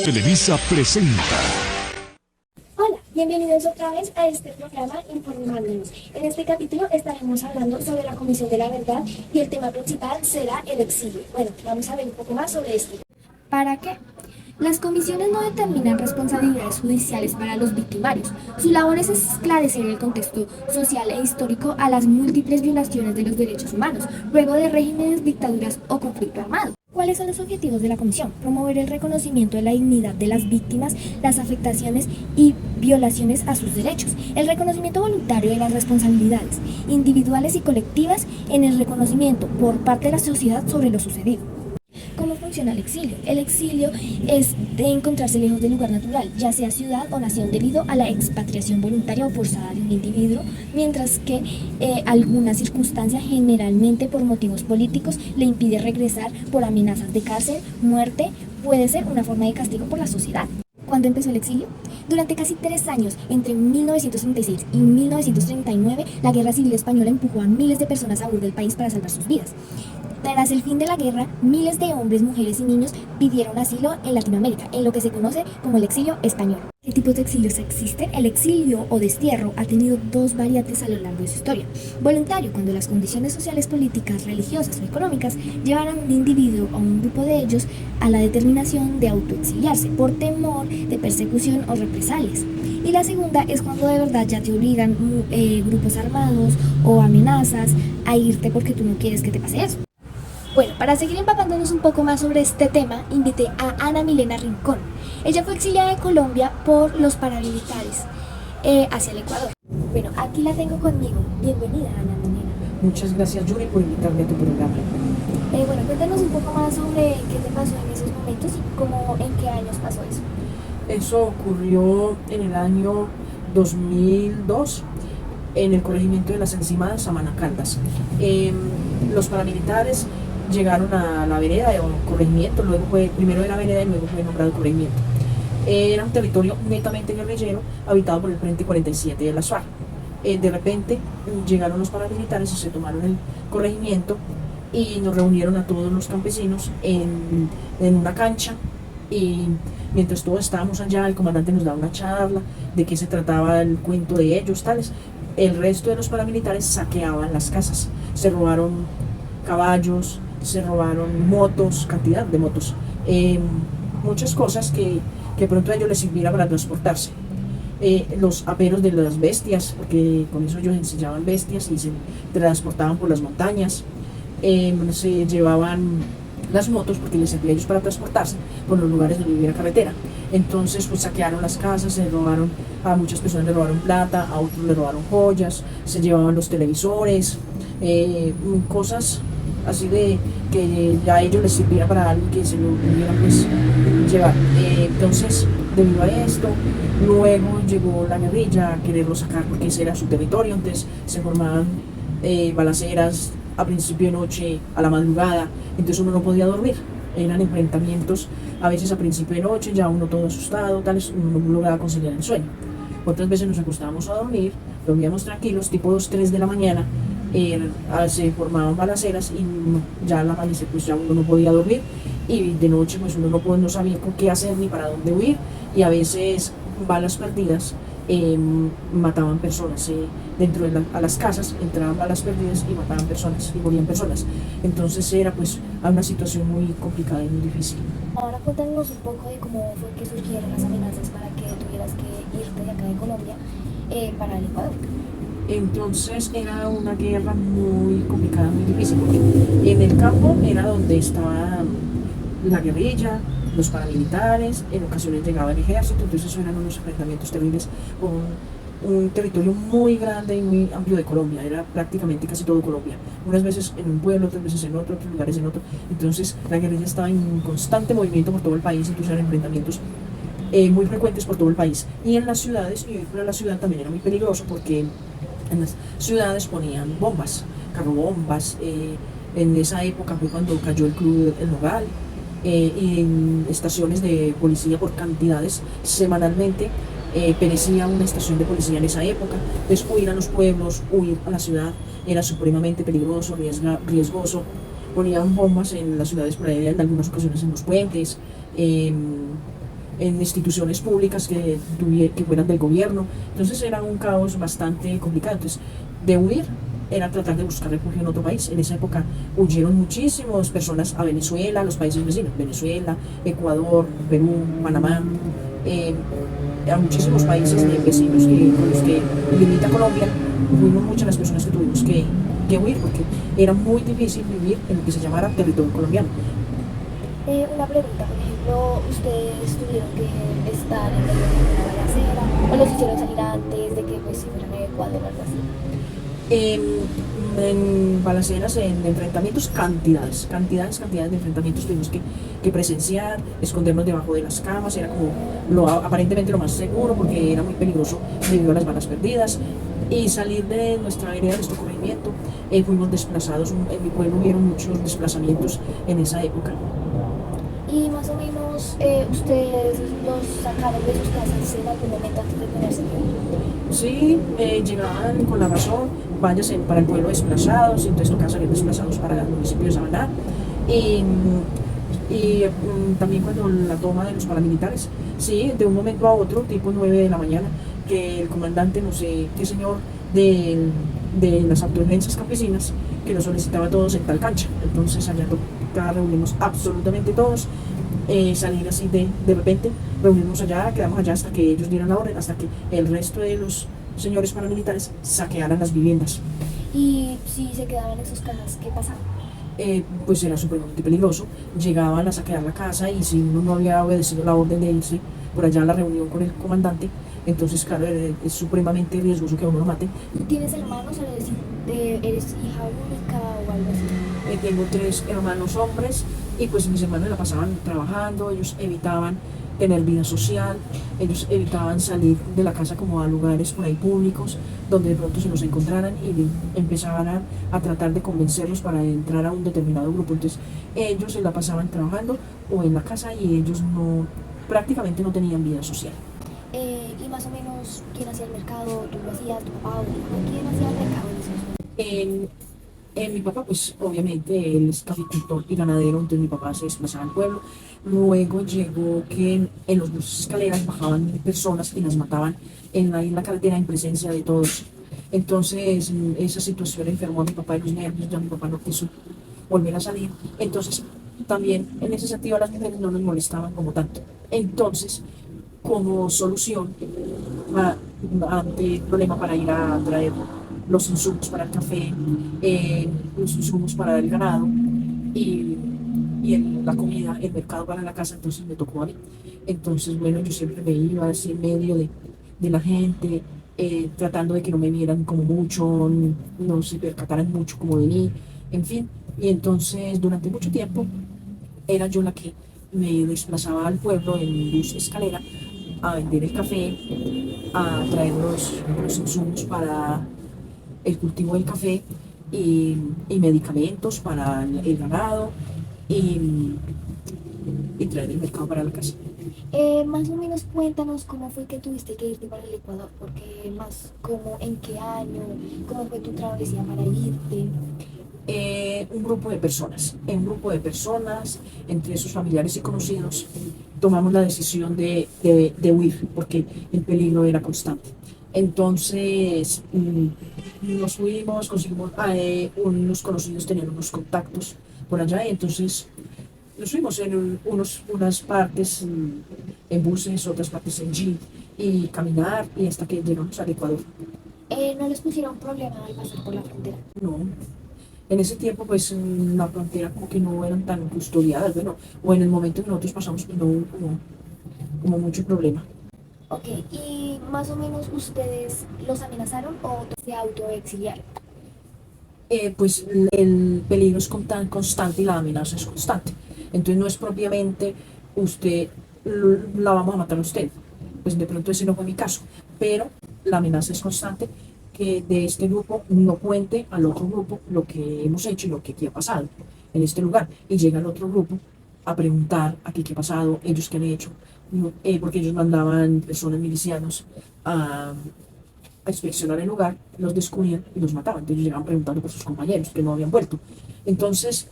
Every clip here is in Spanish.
Televisa presenta. Hola, bienvenidos otra vez a este programa Informándonos. En este capítulo estaremos hablando sobre la Comisión de la Verdad y el tema principal será el exilio. Bueno, vamos a ver un poco más sobre esto. ¿Para qué? Las comisiones no determinan responsabilidades judiciales para los victimarios. Su labor es esclarecer el contexto social e histórico a las múltiples violaciones de los derechos humanos, luego de regímenes, dictaduras o conflicto armado. ¿Cuáles son los objetivos de la comisión? Promover el reconocimiento de la dignidad de las víctimas, las afectaciones y violaciones a sus derechos, el reconocimiento voluntario de las responsabilidades individuales y colectivas en el reconocimiento por parte de la sociedad sobre lo sucedido. ¿Cómo funciona el exilio? El exilio es de encontrarse lejos del lugar natural, ya sea ciudad o nación, debido a la expatriación voluntaria o forzada de un individuo, mientras que alguna circunstancia, generalmente por motivos políticos, le impide regresar por amenazas de cárcel, muerte, puede ser una forma de castigo por la sociedad. ¿Cuándo empezó el exilio? Durante casi 3 años, entre 1936 y 1939, la Guerra Civil Española empujó a miles de personas a huir del país para salvar sus vidas. Tras el fin de la guerra, miles de hombres, mujeres y niños pidieron asilo en Latinoamérica, en lo que se conoce como el exilio español. ¿Qué tipos de exilios existen? El exilio o destierro ha tenido dos variantes a lo largo de su historia. Voluntario, cuando las condiciones sociales, políticas, religiosas o económicas llevan a un individuo o un grupo de ellos a la determinación de autoexiliarse por temor de persecución o represalias. Y la segunda es cuando de verdad ya te obligan grupos armados o amenazas a irte porque tú no quieres que te pase eso. Bueno, para seguir empapándonos un poco más sobre este tema, invité a Ana Milena Rincón. Ella fue exiliada de Colombia por los paramilitares hacia el Ecuador. Bueno, aquí la tengo conmigo. Bienvenida, Ana Milena. Muchas gracias, Yuri, por invitarme a tu programa. Bueno, cuéntanos un poco más sobre qué te pasó en esos momentos y cómo, en qué años pasó eso. Eso ocurrió en el año 2002 en el corregimiento de Las Encimadas, Samaná Caldas. Los paramilitares llegaron a la vereda o corregimiento, primero era vereda y luego fue nombrado corregimiento. Era un territorio netamente guerrillero habitado por el Frente 47 de las FARC. De repente llegaron los paramilitares y se tomaron el corregimiento y nos reunieron a todos los campesinos en una cancha, y mientras todos estábamos allá, el comandante nos daba una charla de qué se trataba el cuento de ellos, tales. El resto de los paramilitares saqueaban las casas, se robaron caballos, se robaron motos, cantidad de motos, muchas cosas que pronto a ellos les sirviera para transportarse. Los aperos de las bestias, porque con eso ellos ensillaban bestias y se transportaban por las montañas. Se llevaban las motos porque les servía a ellos para transportarse por los lugares donde hubiera carretera. Entonces pues saquearon las casas, se robaron, a muchas personas le robaron plata, a otros le robaron joyas, se llevaban los televisores, cosas así de que ya a ellos les sirviera para algo que se lo pudieran pues llevar. Entonces, debido a esto, luego llegó la guerrilla a quererlo sacar porque ese era su territorio. Entonces se formaban balaceras a principio de noche, a la madrugada, entonces uno no podía dormir. Eran enfrentamientos a veces a principio de noche, ya uno todo asustado, tales, uno no lograba conciliar el sueño. Otras veces nos acostábamos a dormir, dormíamos tranquilos, tipo 2, 3 de la mañana, se formaban balaceras y ya al amanecer pues ya uno no podía dormir, y de noche pues uno no sabía con qué hacer ni para dónde huir, y a veces balas perdidas mataban personas. Dentro de las casas entraban balas perdidas y mataban personas y morían personas. Entonces era pues una situación muy complicada y muy difícil. Ahora cuéntanos un poco de cómo fue que surgieron las amenazas para que tuvieras que irte de acá de Colombia para el Ecuador. Entonces era una guerra muy complicada, muy difícil, porque en el campo era donde estaba la guerrilla, los paramilitares, en ocasiones llegaba el ejército, entonces eso eran unos enfrentamientos terribles con un territorio muy grande y muy amplio de Colombia, era prácticamente casi todo Colombia, unas veces en un pueblo, otras veces en otro, otros lugares en otro. Entonces la guerrilla estaba en constante movimiento por todo el país, entonces eran enfrentamientos muy frecuentes por todo el país. Y en las ciudades, y ir por la ciudad también era muy peligroso, porque en las ciudades ponían bombas, carrobombas. En esa época fue cuando cayó el Club El Nogal, y en estaciones de policía por cantidades. Semanalmente perecía una estación de policía en esa época. Entonces huir a los pueblos, huir a la ciudad era supremamente peligroso, riesgoso. ponían bombas en las ciudades por ahí, en algunas ocasiones en los puentes, en instituciones públicas que fueran del gobierno. Entonces era un caos bastante complicado. Entonces, de huir era tratar de buscar refugio en otro país. En esa época huyeron muchísimas personas a Venezuela, a los países vecinos, Venezuela, Ecuador, Perú, Panamá, a muchísimos países vecinos con los que limita Colombia. Fuimos muchas las personas que tuvimos que huir porque era muy difícil vivir en lo que se llamara territorio colombiano. Una pregunta, por ejemplo, ¿ustedes tuvieron que estar en medio de una balacera o los hicieron salir antes de que pues si fueran a Ecuador o algo así? En balaceras, en enfrentamientos, cantidades de enfrentamientos tuvimos que presenciar, escondernos debajo de las camas, era como aparentemente lo más seguro porque era muy peligroso debido a las balas perdidas y salir de nuestra área, de nuestro corregimiento. Fuimos desplazados, en mi pueblo hubieron muchos desplazamientos en esa época. Y más o menos, ¿ustedes los sacaron de sus casas en algún momento antes de ponerse en peligro? Sí, llegaban con la razón, váyase para el pueblo desplazados, y entonces tocaba salir desplazados para el municipio de Samaná. También cuando la toma de los paramilitares, sí, de un momento a otro, tipo 9 de la mañana, que el comandante, no sé qué señor, de las autodefensas campesinas, que nos solicitaba a todos en tal cancha. Entonces allá reunimos absolutamente todos, salir así de repente, reunimos allá, quedamos allá hasta que ellos dieran la orden, hasta que el resto de los señores paramilitares saquearan las viviendas. Y si se quedaban en sus casas, ¿qué pasaba? Pues era supremamente peligroso, llegaban a saquear la casa y si uno no había obedecido la orden de irse por allá a la reunión con el comandante, entonces claro, es supremamente riesgoso que a uno lo maten. ¿Tienes hermanos? ¿Eres hija única o algo así? Tengo 3 hermanos hombres y pues mis hermanos la pasaban trabajando, ellos evitaban tener vida social, ellos evitaban salir de la casa como a lugares por ahí públicos donde de pronto se los encontraran y empezaban a tratar de convencerlos para entrar a un determinado grupo. Entonces ellos se la pasaban trabajando o en la casa y ellos prácticamente no tenían vida social. Y más o menos, ¿quién hacía el mercado? ¿Tú lo hacías, tu papá o tu mamá? ¿Quién hacía el mercado en esos momentos? Mi papá, pues obviamente él es caficultor y ganadero, entonces mi papá se desplazaba al pueblo. Luego llegó que en los buses escaleras bajaban personas y las mataban en la carretera en presencia de todos. Entonces esa situación enfermó a mi papá de los nervios, ya mi papá no quiso volver a salir. Entonces también en ese sentido a las mujeres no nos molestaban como tanto. Entonces, como solución ante el problema para ir a traer los insumos para el café, los insumos para el ganado y la comida, el mercado para la casa, entonces me tocó a mí. Entonces, bueno, yo siempre me iba así en medio de la gente, tratando de que no me vieran como mucho, no se percataran mucho como de mí, en fin. Y entonces, durante mucho tiempo, era yo la que me desplazaba al pueblo en bus escalera a vender el café, a traer los insumos para el cultivo del café y medicamentos para el ganado y, y traer el mercado para la casa. Más o menos cuéntanos cómo fue que tuviste que irte para el Ecuador, porque más como en qué año, cómo fue tu travesía para irte. Un grupo de personas, entre sus familiares y conocidos, tomamos la decisión de huir porque el peligro era constante. Entonces nos fuimos, conseguimos, unos conocidos tenían unos contactos por allá y entonces nos fuimos en unas partes en buses, otras partes en jeep y caminar y hasta que llegamos al Ecuador. ¿No les pusieron problema al pasar por la frontera? No. En ese tiempo, pues, la frontera como que no eran tan custodiadas, bueno, o en el momento que nosotros pasamos, pues no hubo como mucho problema. Ok, y más o menos ustedes los amenazaron o se autoexiliaron. Pues el peligro es constante y la amenaza es constante. Entonces no es propiamente usted, la vamos a matar a usted. Pues de pronto ese no fue mi caso, pero la amenaza es constante que de este grupo no cuente al otro grupo lo que hemos hecho y lo que aquí ha pasado en este lugar. Y llega el otro grupo a preguntar aquí qué ha pasado, ellos qué han hecho, porque ellos mandaban personas milicianos a inspeccionar el lugar, los descubrían y los mataban. Entonces llegaban preguntando por sus compañeros que no habían vuelto. Entonces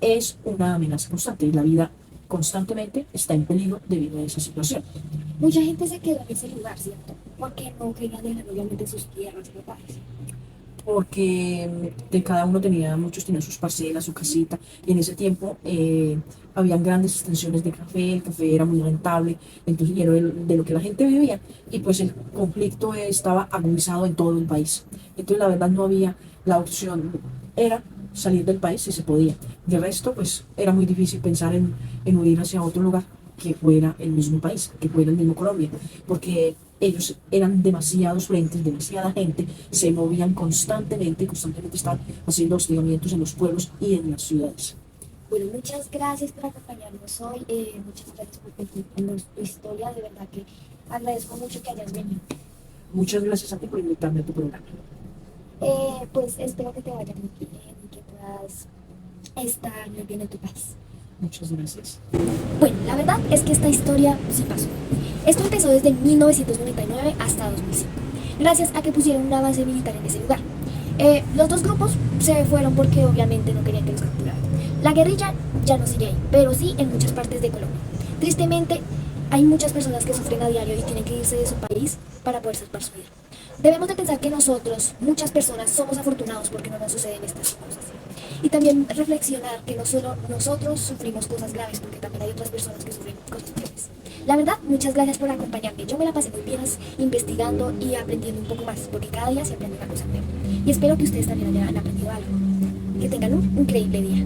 es una amenaza constante y la vida constantemente está en peligro debido a esa situación. Mucha gente se quedó en ese lugar, ¿cierto? Porque no quería dejar obviamente sus tierras y lugares. Porque de cada uno muchos tenían sus parcelas, su casita, y en ese tiempo habían grandes extensiones de café, el café era muy rentable, entonces y era de lo que la gente vivía, y pues el conflicto estaba agudizado en todo el país. Entonces la verdad no había la opción, era salir del país si se podía. De resto, pues era muy difícil pensar en huir hacia otro lugar que fuera el mismo país, que fuera el mismo Colombia, porque ellos eran demasiados frentes, demasiada gente, se movían constantemente estaban haciendo hostigamientos en los pueblos y en las ciudades. Bueno, muchas gracias por acompañarnos hoy, muchas gracias por compartirnos tu historia, de verdad que agradezco mucho que hayas venido. Muchas gracias a ti por invitarme a tu programa. Pues espero que te vaya muy bien y que puedas estar muy bien en tu país. Muchas gracias. Bueno, la verdad es que esta historia sí pasó. Esto empezó desde 1999 hasta 2005, gracias a que pusieron una base militar en ese lugar. Los dos grupos se fueron porque obviamente no querían que los capturaran. La guerrilla ya no sigue ahí, pero sí en muchas partes de Colombia. Tristemente, hay muchas personas que sufren a diario y tienen que irse de su país para poder salvar su vida. Debemos de pensar que nosotros, muchas personas, somos afortunados porque no nos suceden estas cosas. Y también reflexionar que no solo nosotros sufrimos cosas graves, porque también hay otras personas que sufren cosas graves. La verdad, muchas gracias por acompañarme. Yo me la pasé muy bien investigando y aprendiendo un poco más, porque cada día se aprende una cosa nueva. Y espero que ustedes también hayan aprendido algo. Que tengan un increíble día.